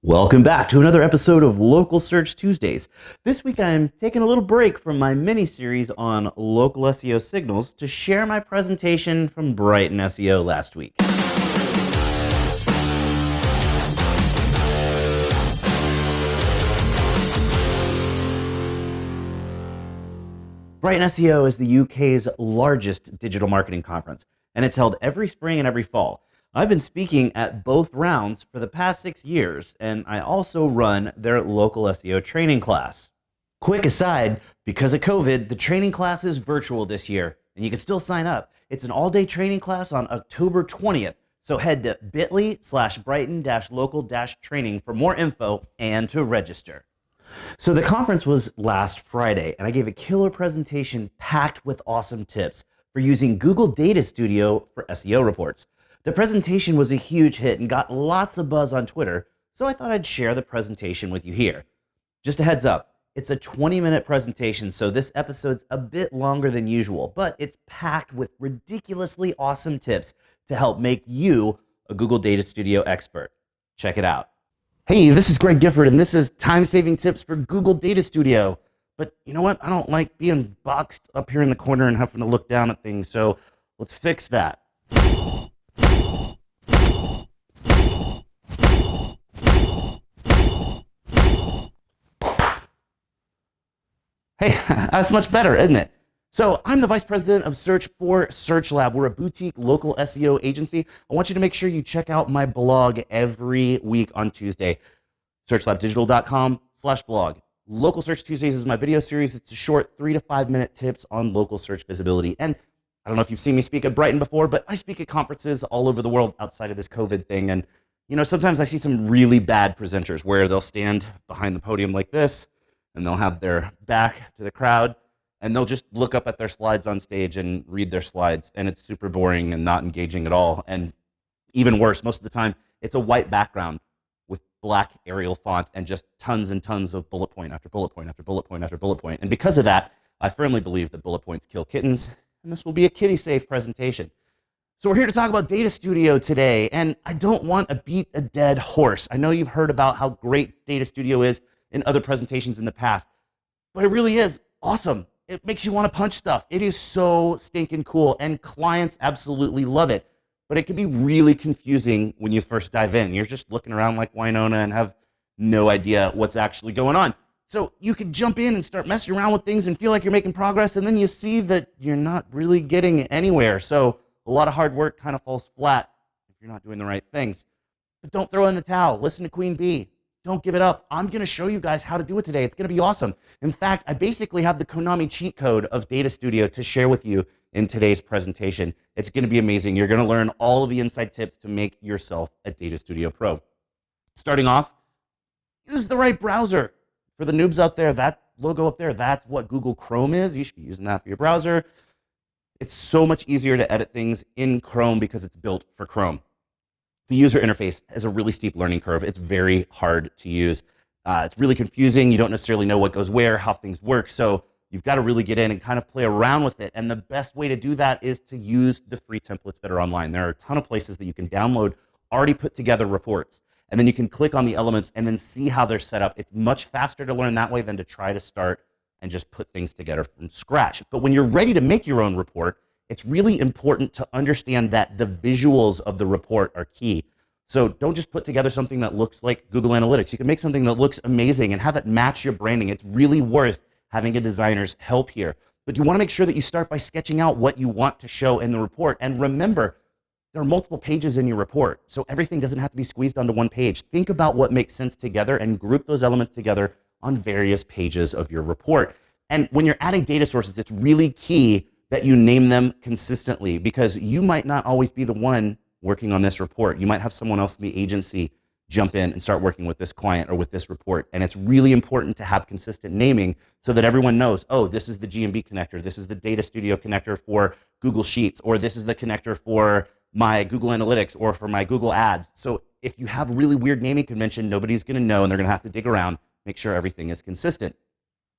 Welcome back to another episode of Local Search Tuesdays. This week I'm taking a little break from my mini-series on local SEO signals to share my presentation from Brighton SEO last week. Brighton SEO is the UK's largest digital marketing conference, and it's held every spring and every fall. I've been speaking at both rounds for the past 6 years, and I also run their local SEO training class. Quick aside, because of COVID, the training class is virtual this year, and you can still sign up. It's an all-day training class on October 20th, so head to bit.ly/brighton-local-training for more info and to register. So the conference was last Friday, and I gave a killer presentation packed with awesome tips for using Google Data Studio for SEO reports. The presentation was a huge hit and got lots of buzz on Twitter, so I thought I'd share the presentation with you here. Just a heads up, it's a 20-minute presentation, so this episode's a bit longer than usual, but it's packed with ridiculously awesome tips to help make you a Google Data Studio expert. Check it out. Hey, this is Greg Gifford, and this is time-saving tips for Google Data Studio. But you know what? I don't like being boxed up here in the corner and having to look down at things, so let's fix that. Hey, that's much better, isn't it? So I'm the vice president of search for SearchLab. We're a boutique local SEO agency. I want you to make sure you check out my blog every week on Tuesday, searchlabdigital.com/blog. Local Search Tuesdays is my video series. It's a short 3 to 5 minute tips on local search visibility. And I don't know if you've seen me speak at Brighton before, but I speak at conferences all over the world outside of this COVID thing. And, you know, sometimes I see some really bad presenters where they'll stand behind the podium like this, and they'll have their back to the crowd, and they'll just look up at their slides on stage and read their slides, and it's super boring and not engaging at all. And even worse, most of the time, it's a white background with black Arial font and just tons and tons of bullet point after bullet point after bullet point after bullet point. And because of that, I firmly believe that bullet points kill kittens, and this will be a kitty-safe presentation. So we're here to talk about Data Studio today, and I don't want to beat a dead horse. I know you've heard about how great Data Studio is in other presentations in the past, but it really is awesome. It makes you want to punch stuff. It is so stinking cool, and clients absolutely love it, but it can be really confusing when you first dive in. You're just looking around like Winona and have no idea what's actually going on. So you could jump in and start messing around with things and feel like you're making progress, and then you see that you're not really getting anywhere. So a lot of hard work kind of falls flat if you're not doing the right things. But don't throw in the towel. Listen to Queen Bee. Don't give it up. I'm going to show you guys how to do it today. It's going to be awesome. In fact, I basically have the Konami cheat code of Data Studio to share with you in today's presentation. It's going to be amazing. You're going to learn all of the inside tips to make yourself a Data Studio Pro. Starting off, use the right browser. For the noobs out there, that logo up there, that's what Google Chrome is. You should be using that for your browser. It's so much easier to edit things in Chrome because it's built for Chrome. The user interface has a really steep learning curve. It's very hard to use. It's really confusing. You don't necessarily know what goes where, how things work. So you've got to really get in and kind of play around with it. And the best way to do that is to use the free templates that are online. There are a ton of places that you can download already put together reports. And then you can click on the elements and then see how they're set up. It's much faster to learn that way than to try to start and just put things together from scratch. But when you're ready to make your own report, it's really important to understand that the visuals of the report are key. So don't just put together something that looks like Google Analytics. You can make something that looks amazing and have it match your branding. It's really worth having a designer's help here. But you want to make sure that you start by sketching out what you want to show in the report. And remember, there are multiple pages in your report, so everything doesn't have to be squeezed onto one page. Think about what makes sense together and group those elements together on various pages of your report. And when you're adding data sources, it's really key that you name them consistently, because you might not always be the one working on this report. You might have someone else in the agency jump in and start working with this client or with this report. And it's really important to have consistent naming so that everyone knows, oh, this is the GMB connector, this is the Data Studio connector for Google Sheets, or this is the connector for my Google Analytics or for my Google Ads. So if you have really weird naming convention, nobody's going to know, and they're going to have to dig around, make sure everything is consistent.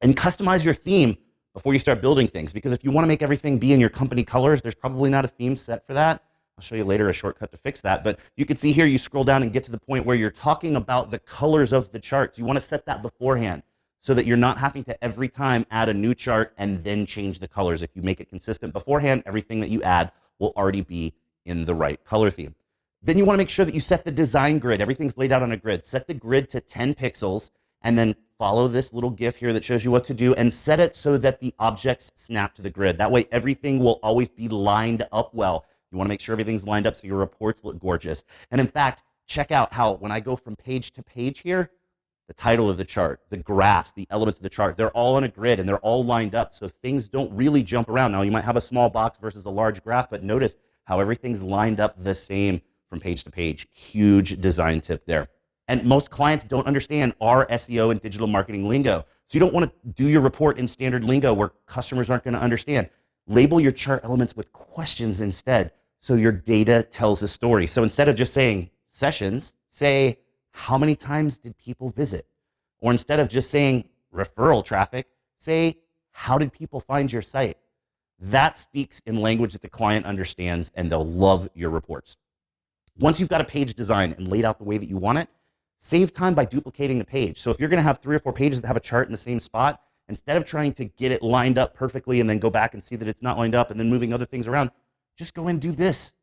And customize your theme before you start building things, because if you want to make everything be in your company colors, there's probably not a theme set for that. I'll show you later a shortcut to fix that. But you can see here, you scroll down and get to the point where you're talking about the colors of the charts. You want to set that beforehand so that you're not having to every time add a new chart and then change the colors. If you make it consistent beforehand, everything that you add will already be in the right color theme. Then you want to make sure that you set the design grid. Everything's laid out on a grid. Set the grid to 10 pixels and then follow this little GIF here that shows you what to do and set it so that the objects snap to the grid. That way everything will always be lined up well. You want to make sure everything's lined up so your reports look gorgeous. And in fact, check out how when I go from page to page here, the title of the chart, the graphs, the elements of the chart, they're all on a grid and they're all lined up so things don't really jump around. Now you might have a small box versus a large graph, but notice how everything's lined up the same from page to page. Huge design tip there. And most clients don't understand our SEO and digital marketing lingo. So you don't want to do your report in standard lingo where customers aren't going to understand. Label your chart elements with questions instead so your data tells a story. So instead of just saying sessions, say how many times did people visit? Or instead of just saying referral traffic, say how did people find your site? That speaks in language that the client understands and they'll love your reports. Once you've got a page designed and laid out the way that you want it, save time by duplicating the page. So if you're going to have 3 or 4 pages that have a chart in the same spot, instead of trying to get it lined up perfectly and then go back and see that it's not lined up and then moving other things around, just go and do this.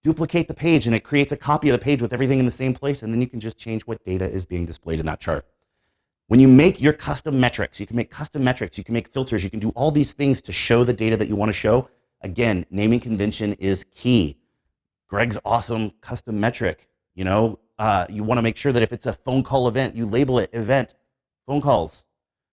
Duplicate the page and it creates a copy of the page with everything in the same place, and then you can just change what data is being displayed in that chart. When you make your custom metrics, you can make custom metrics, you can make filters, you can do all these things to show the data that you want to show. Again, naming convention is key. Greg's awesome custom metric, you know, you want to make sure that if it's a phone call event, you label it event phone calls.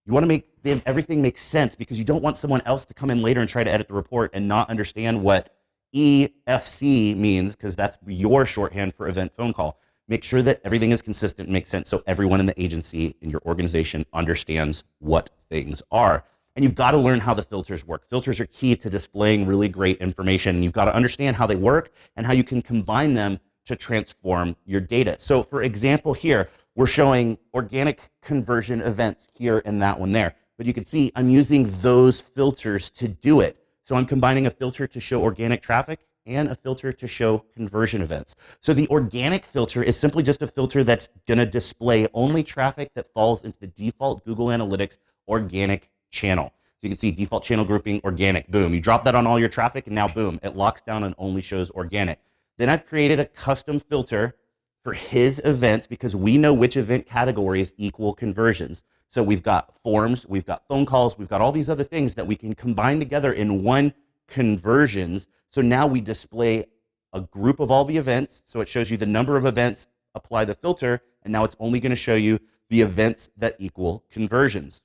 You want to make everything make sense because you don't want someone else to come in later and try to edit the report and not understand what EFC means, because that's your shorthand for event phone call. Make sure that everything is consistent and makes sense so everyone in the agency, in your organization, understands what things are. And you've got to learn how the filters work. Filters are key to displaying really great information. And you've got to understand how they work and how you can combine them to transform your data. So for example here, we're showing organic conversion events here and that one there. But you can see I'm using those filters to do it. So I'm combining a filter to show organic traffic and a filter to show conversion events. So the organic filter is simply just a filter that's going to display only traffic that falls into the default Google Analytics organic channel. So you can see default channel grouping, organic, boom. You drop that on all your traffic and now boom, it locks down and only shows organic. Then I've created a custom filter for his events because we know which event categories equal conversions. So we've got forms, we've got phone calls, we've got all these other things that we can combine together in one conversions. So now we display a group of all the events. So it shows you the number of events, apply the filter, and now it's only going to show you the events that equal conversions.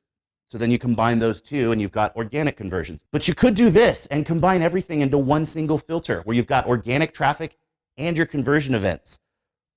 So then you combine those two and you've got organic conversions. But you could do this and combine everything into one single filter where you've got organic traffic and your conversion events.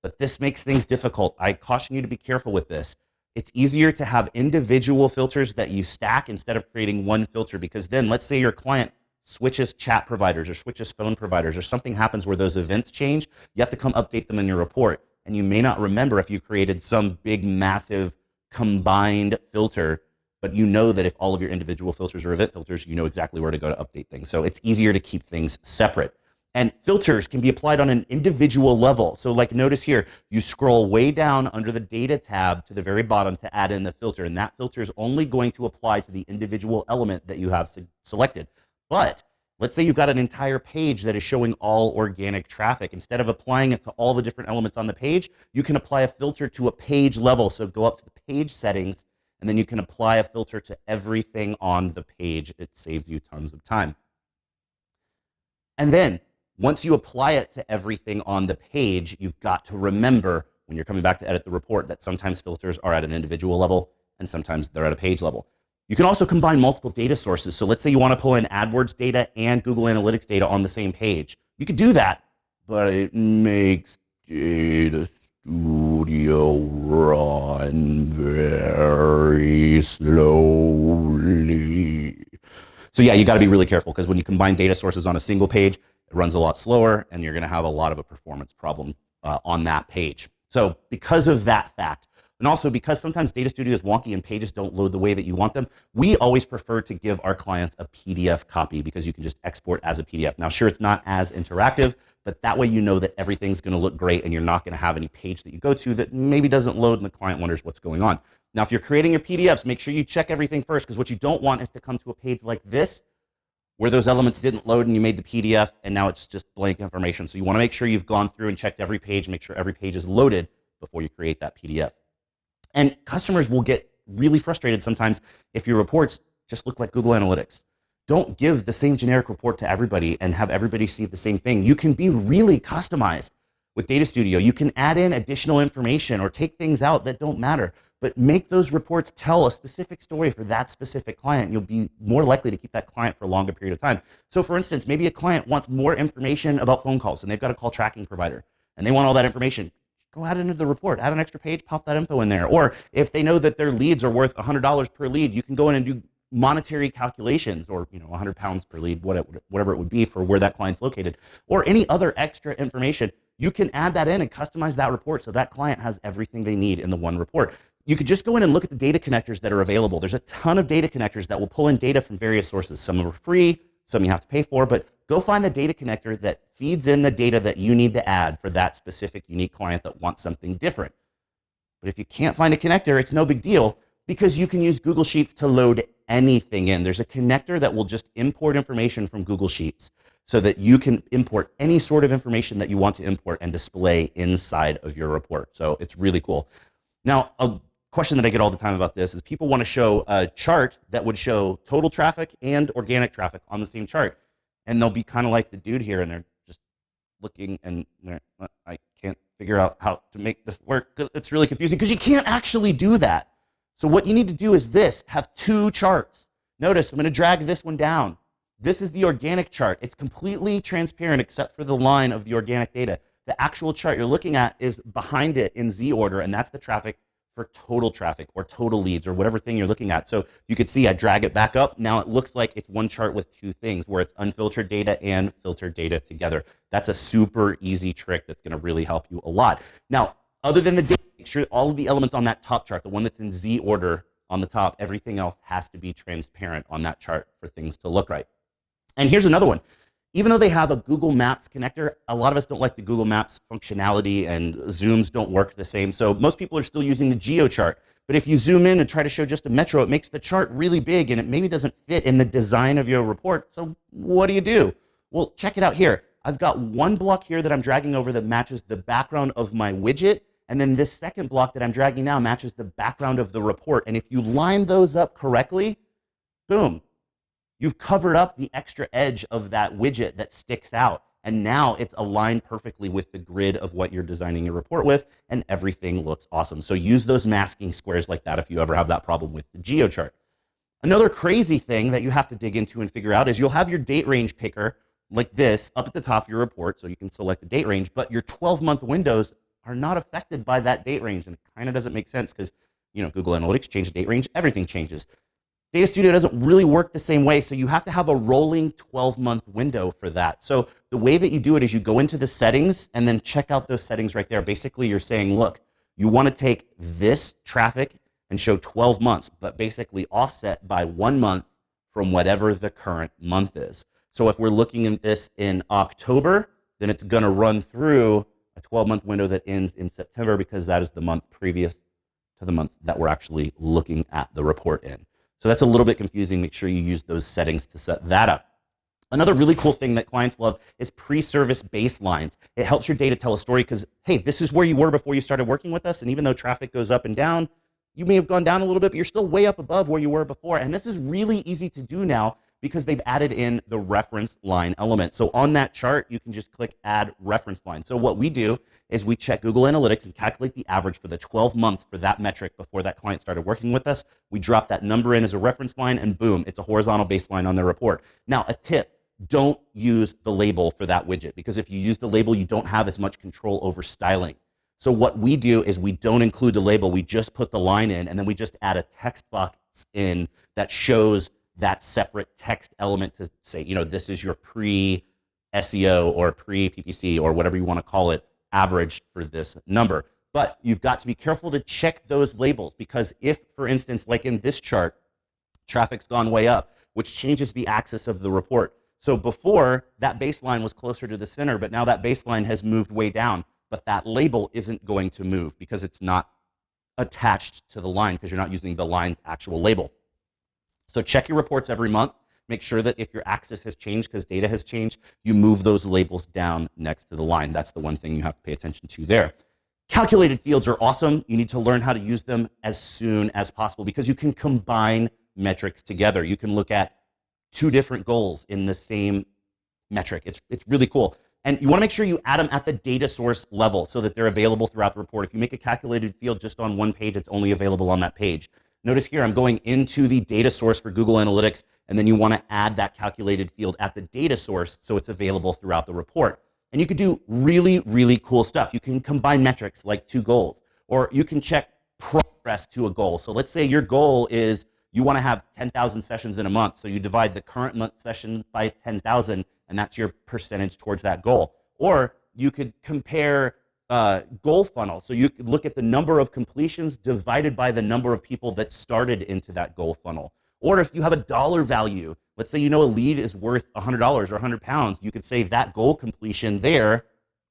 But this makes things difficult. I caution you to be careful with this. It's easier to have individual filters that you stack instead of creating one filter, because then let's say your client switches chat providers or switches phone providers or something happens where those events change, you have to come update them in your report. And you may not remember if you created some big, massive combined filter, but you know that if all of your individual filters are event filters, you know exactly where to go to update things. So it's easier to keep things separate. And filters can be applied on an individual level. So like notice here, you scroll way down under the data tab to the very bottom to add in the filter. And that filter is only going to apply to the individual element that you have selected. But let's say you've got an entire page that is showing all organic traffic. Instead of applying it to all the different elements on the page, you can apply a filter to a page level. So go up to the page settings, and then you can apply a filter to everything on the page. It saves you tons of time. And then once you apply it to everything on the page, you've got to remember when you're coming back to edit the report that sometimes filters are at an individual level and sometimes they're at a page level. You can also combine multiple data sources. So let's say you want to pull in AdWords data and Google Analytics data on the same page. You could do that, but it makes Data Studio run very slowly. So yeah, you got to be really careful, because when you combine data sources on a single page, it runs a lot slower and you're going to have a lot of a performance problem on that page. So because of that fact, And also, because sometimes Data Studio is wonky and pages don't load the way that you want them, we always prefer to give our clients a PDF copy because you can just export as a PDF. Now, sure, it's not as interactive, but that way you know that everything's going to look great and you're not going to have any page that you go to that maybe doesn't load and the client wonders what's going on. Now, if you're creating your PDFs, make sure you check everything first, because what you don't want is to come to a page like this where those elements didn't load and you made the PDF and now it's just blank information. So you want to make sure you've gone through and checked every page, make sure every page is loaded before you create that PDF. And customers will get really frustrated sometimes if your reports just look like Google Analytics. Don't give the same generic report to everybody and have everybody see the same thing. You can be really customized with Data Studio. You can add in additional information or take things out that don't matter, but make those reports tell a specific story for that specific client. You'll be more likely to keep that client for a longer period of time. So for instance, maybe a client wants more information about phone calls and they've got a call tracking provider and they want all that information. Go add it into the report, add an extra page, pop that info in there. Or if they know that their leads are worth $100 per lead, you can go in and do monetary calculations, or 100 pounds per lead, whatever it would be for where that client's located, or any other extra information. You can add that in and customize that report so that client has everything they need in the one report. You could just go in and look at the data connectors that are available. There's a ton of data connectors that will pull in data from various sources. Some are free, some you have to pay for, but go find the data connector that feeds in the data that you need to add for that specific unique client that wants something different. But if you can't find a connector, it's no big deal, because you can use Google Sheets to load anything in. There's a connector that will just import information from Google Sheets so that you can import any sort of information that you want to import and display inside of your report. So it's really cool. Now, a question that I get all the time about this is people want to show a chart that would show total traffic and organic traffic on the same chart. And they'll be kind of like the dude here, and they're just looking and I can't figure out how to make this work. It's really confusing because you can't actually do that. So what you need to do is this, have two charts. Notice I'm going to drag this one down. This is the organic chart. It's completely transparent except for the line of the organic data. The actual chart you're looking at is behind it in Z order, and that's the traffic for total traffic or total leads or whatever thing you're looking at. So you can see I drag it back up. Now it looks like it's one chart with two things where it's unfiltered data and filtered data together. That's a super easy trick that's going to really help you a lot. Now, other than the data, make sure all of the elements on that top chart, the one that's in Z order on the top, everything else has to be transparent on that chart for things to look right. And here's another one. Even though they have a Google Maps connector, a lot of us don't like the Google Maps functionality, and zooms don't work the same. So most people are still using the geo chart. But if you zoom in and try to show just a metro, it makes the chart really big and it maybe doesn't fit in the design of your report. So what do? Well, check it out here. I've got one block here that I'm dragging over that matches the background of my widget. And then this second block that I'm dragging now matches the background of the report. And if you line those up correctly, boom, you've covered up the extra edge of that widget that sticks out. And now it's aligned perfectly with the grid of what you're designing your report with, and everything looks awesome. So use those masking squares like that if you ever have that problem with the geo chart. Another crazy thing that you have to dig into and figure out is you'll have your date range picker like this up at the top of your report, so you can select the date range, but your 12-month windows are not affected by that date range. And it kind of doesn't make sense because, Google Analytics changed the date range, everything changes. Data Studio doesn't really work the same way, so you have to have a rolling 12-month window for that. So the way that you do it is you go into the settings and then check out those settings right there. Basically, you're saying, look, you want to take this traffic and show 12 months, but basically offset by 1 month from whatever the current month is. So if we're looking at this in October, then it's going to run through a 12-month window that ends in September, because that is the month previous to the month that we're actually looking at the report in. So that's a little bit confusing. Make sure you use those settings to set that up. Another really cool thing that clients love is pre-service baselines. It helps your data tell a story because, hey, this is where you were before you started working with us. And even though traffic goes up and down, you may have gone down a little bit, but you're still way up above where you were before. And this is really easy to do now because they've added in the reference line element. So on that chart, you can just click add reference line. So what we do is we check Google Analytics and calculate the average for the 12 months for that metric before that client started working with us. We drop that number in as a reference line and boom, it's a horizontal baseline on their report. Now, a tip, don't use the label for that widget, because if you use the label, you don't have as much control over styling. So what we do is we don't include the label, we just put the line in, and then we just add a text box in that shows that separate text element to say, this is your pre-SEO or pre-PPC or whatever you want to call it, average for this number. But you've got to be careful to check those labels, because if, for instance, like in this chart, traffic's gone way up, which changes the axis of the report. So before, that baseline was closer to the center, but now that baseline has moved way down, but that label isn't going to move because it's not attached to the line, because you're not using the line's actual label. So check your reports every month. Make sure that if your axis has changed because data has changed, you move those labels down next to the line. That's the one thing you have to pay attention to there. Calculated fields are awesome. You need to learn how to use them as soon as possible, because you can combine metrics together. You can look at two different goals in the same metric. It's really cool. And you want to make sure you add them at the data source level so that they're available throughout the report. If you make a calculated field just on one page, it's only available on that page. Notice here, I'm going into the data source for Google Analytics, and then you want to add that calculated field at the data source so it's available throughout the report. And you could do really, really cool stuff. You can combine metrics like two goals, or you can check progress to a goal. So let's say your goal is you want to have 10,000 sessions in a month. So you divide the current month session by 10,000, and that's your percentage towards that goal. Or you could compare goal funnel. So you could look at the number of completions divided by the number of people that started into that goal funnel. Or if you have a dollar value, let's say you know a lead is worth $100 or £100, you could say that goal completion there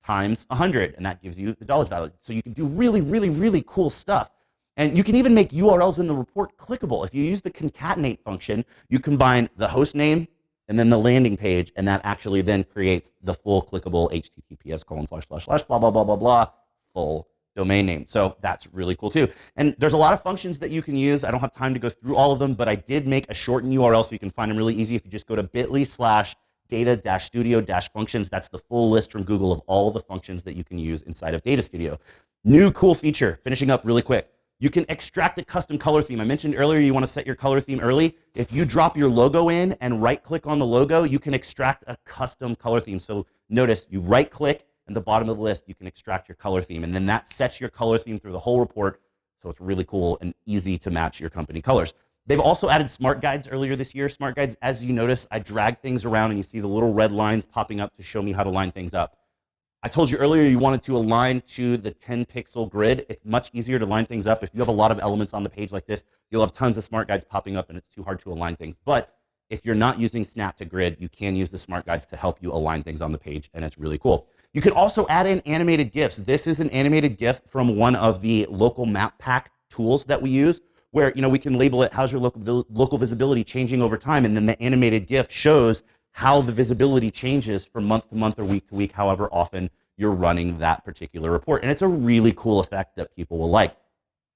times 100, and that gives you the dollar value. So you can do really, really, really cool stuff. And you can even make URLs in the report clickable. If you use the concatenate function, you combine the host name and then the landing page, and that actually then creates the full clickable https:// blah, blah, blah, blah, blah, full domain name. So that's really cool too. And there's a lot of functions that you can use. I don't have time to go through all of them, but I did make a shortened URL so you can find them really easy. If you just go to bit.ly/data-studio-functions, that's the full list from Google of all the functions that you can use inside of Data Studio. New cool feature, finishing up really quick. You can extract a custom color theme. I mentioned earlier you want to set your color theme early. If you drop your logo in and right-click on the logo, you can extract a custom color theme. So notice you right-click, and the bottom of the list, you can extract your color theme. And then that sets your color theme through the whole report. So it's really cool and easy to match your company colors. They've also added smart guides earlier this year. Smart guides, as you notice, I drag things around and you see the little red lines popping up to show me how to line things up. I told you earlier you wanted to align to the 10 pixel grid. It's much easier to line things up. If you have a lot of elements on the page like this, you'll have tons of smart guides popping up and it's too hard to align things. But if you're not using Snap to Grid, you can use the smart guides to help you align things on the page, and it's really cool. You can also add in animated GIFs. This is an animated GIF from one of the local map pack tools that we use, where we can label it, how's your local visibility changing over time, and then the animated GIF shows how the visibility changes from month to month or week to week, however often you're running that particular report. And it's a really cool effect that people will like.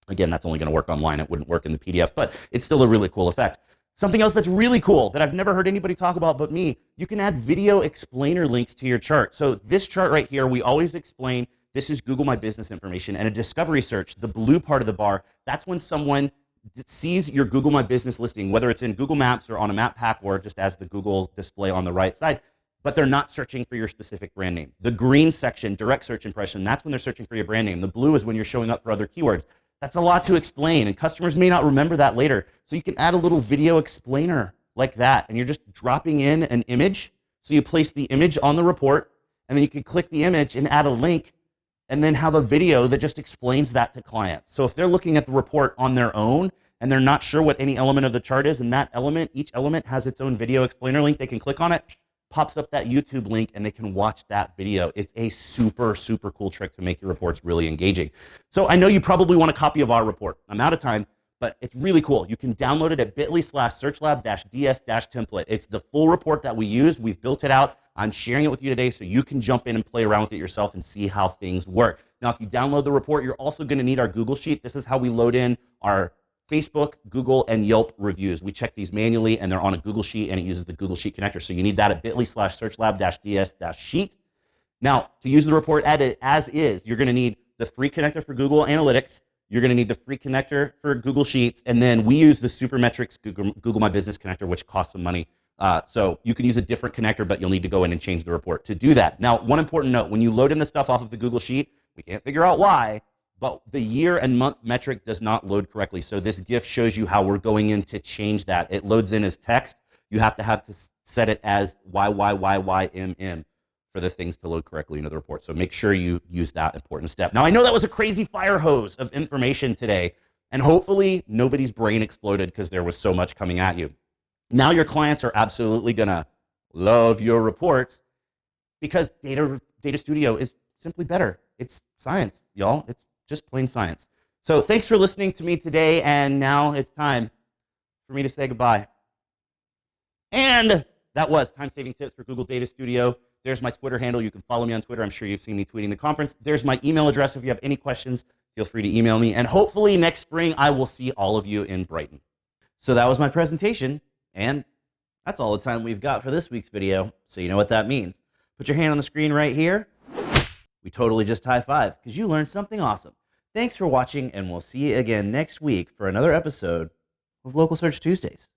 Again, that's only going to work online. It wouldn't work in the PDF, but it's still a really cool effect. Something else that's really cool that I've never heard anybody talk about but me, you can add video explainer links to your chart. So this chart right here, we always explain, this is Google My Business information, and a discovery search, the blue part of the bar, that's when someone sees your Google My Business listing, whether it's in Google Maps or on a map pack or just as the Google display on the right side, but they're not searching for your specific brand name. The green section, direct search impression, that's when they're searching for your brand name. The blue is when you're showing up for other keywords. That's a lot to explain, and customers may not remember that later. So you can add a little video explainer like that, and you're just dropping in an image. So you place the image on the report, and then you can click the image and add a link, and then have a video that just explains that to clients. So if they're looking at the report on their own, and they're not sure what any element of the chart is, and that element, each element has its own video explainer link, they can click on it, pops up that YouTube link, and they can watch that video. It's a super, super cool trick to make your reports really engaging. So I know you probably want a copy of our report. I'm out of time, but it's really cool. You can download it at bit.ly/searchlab-ds-template. It's the full report that we use. We've built it out. I'm sharing it with you today so you can jump in and play around with it yourself and see how things work. Now, if you download the report, you're also going to need our Google Sheet. This is how we load in our Facebook, Google, and Yelp reviews. We check these manually, and they're on a Google Sheet, and it uses the Google Sheet connector. So you need that at bit.ly/searchlab-ds-sheet. Now, to use the report as is, you're going to need the free connector for Google Analytics. You're going to need the free connector for Google Sheets, and then we use the Supermetrics Google My Business connector, which costs some money. So you can use a different connector, but you'll need to go in and change the report to do that. Now, one important note, when you load in the stuff off of the Google Sheet, we can't figure out why, but the year and month metric does not load correctly. So this GIF shows you how we're going in to change that. It loads in as text. You have to set it as YYYYMM. for the things to load correctly into the report. So make sure you use that important step. Now, I know that was a crazy fire hose of information today, and hopefully nobody's brain exploded because there was so much coming at you. Now your clients are absolutely gonna love your reports because Data Studio is simply better. It's science, y'all. It's just plain science. So thanks for listening to me today, and now it's time for me to say goodbye. And that was time-saving tips for Google Data Studio. There's my Twitter handle. You can follow me on Twitter. I'm sure you've seen me tweeting the conference. There's my email address. If you have any questions, feel free to email me. And hopefully next spring, I will see all of you in Brighton. So that was my presentation, and that's all the time we've got for this week's video. So you know what that means. Put your hand on the screen right here. We totally just high-five because you learned something awesome. Thanks for watching, and we'll see you again next week for another episode of Local Search Tuesdays.